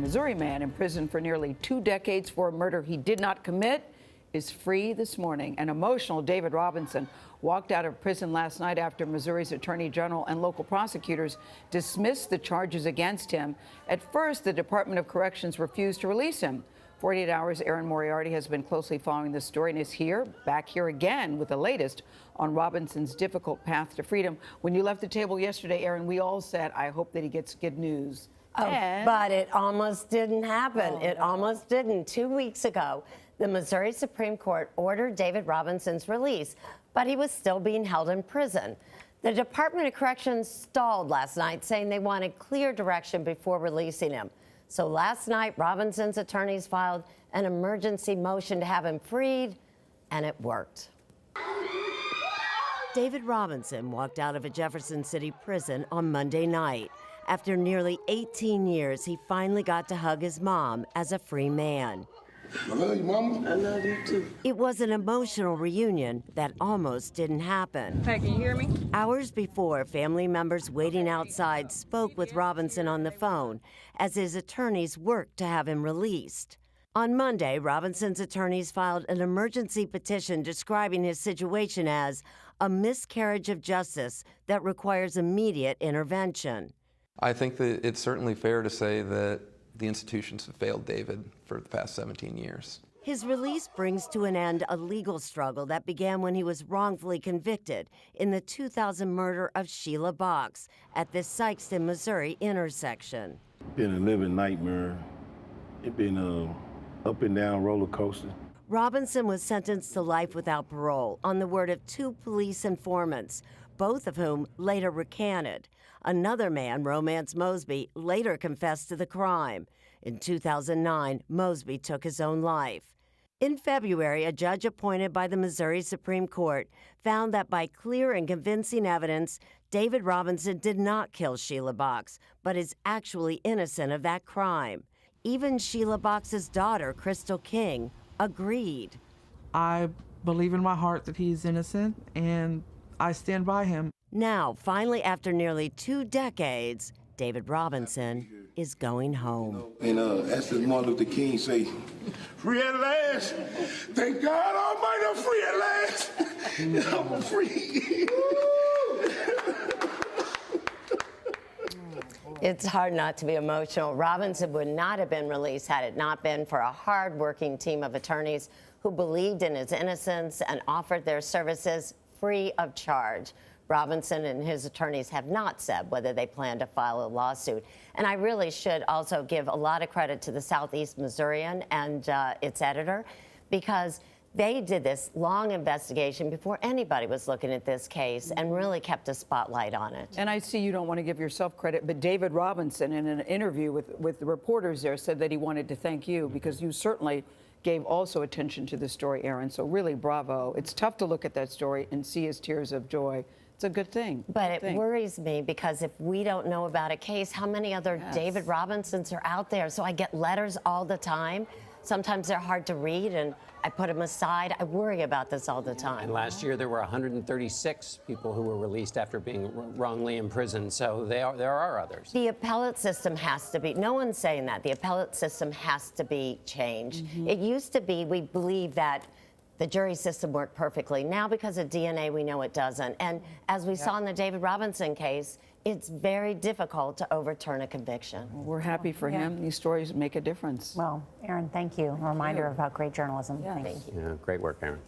Missouri man imprisoned for nearly 2 decades for a murder he did not commit is free this morning. An emotional David Robinson walked out of prison last night after Missouri's Attorney General and local prosecutors dismissed the charges against him. At first, the Department of Corrections refused to release him. 48 Hours' Erin Moriarty has been closely following this story and is back here again with the latest on Robinson's difficult path to freedom. When you left the table yesterday, Erin, we all said, I hope that he gets good news. But it almost didn't happen. It almost didn't. 2 weeks ago, the Missouri Supreme Court ordered David Robinson's release, but he was still being held in prison. The Department of Corrections stalled last night, saying they wanted clear direction before releasing him. So last night, Robinson's attorneys filed an emergency motion to have him freed, and it worked. David Robinson walked out of a Jefferson City prison on Monday night. After nearly 18 years, he finally got to hug his mom as a free man. I love you, Mama. I love you, too. It was an emotional reunion that almost didn't happen. Hey, can you hear me? Hours before, family members waiting outside spoke with Robinson on the phone as his attorneys worked to have him released. On Monday, Robinson's attorneys filed an emergency petition describing his situation as a miscarriage of justice that requires immediate intervention. I think that it's certainly fair to say that the institutions have failed David for the past 17 years. His release brings to an end a legal struggle that began when he was wrongfully convicted in the 2000 murder of Sheila Box at the Sykeston, Missouri intersection. Been a living nightmare. It's been a up and down roller coaster. Robinson was sentenced to life without parole on the word of 2 police informants, both of whom later recanted. Another man, Romance Mosby, later confessed to the crime. In 2009, Mosby took his own life. In February, a judge appointed by the Missouri Supreme Court found that by clear and convincing evidence, David Robinson did not kill Sheila Box, but is actually innocent of that crime. Even Sheila Box's daughter, Crystal King, agreed. I believe in my heart that he's innocent, and I stand by him. Now, finally, after nearly 2 decades, David Robinson is going home. And as Martin Luther King say, free at last. Thank God Almighty, I'm free at last. I'm free. It's hard not to be emotional. Robinson would not have been released had it not been for a hard-working team of attorneys who believed in his innocence and offered their services free of charge. Robinson and his attorneys have not said whether they plan to file a lawsuit. And I really should also give a lot of credit to the Southeast Missourian and its editor, because they did this long investigation before anybody was looking at this case and really kept a spotlight on it. And I see you don't want to give yourself credit, but David Robinson, in an interview with the reporters there, said that he wanted to thank you because you certainly gave also attention to the story, Erin. So really, bravo. It's tough to look at that story and see his tears of joy. It's a good thing. But it worries me because if we don't know about a case, how many other David Robinsons are out there? So I get letters all the time. Sometimes they're hard to read, and I put them aside. I worry about this all the time. And last year, there were 136 people who were released after being wrongly imprisoned, so there are others. The appellate system has to be, no one's saying that, the appellate system has to be changed. It used to be, we believe that the jury system worked perfectly. Now, because of DNA, we know it doesn't. And as we saw in the David Robinson case, it's very difficult to overturn a conviction. Well, we're happy for him. These stories make a difference. Well, Erin, thank you. A reminder about great journalism. Yes. Thank you. Yeah, great work, Erin.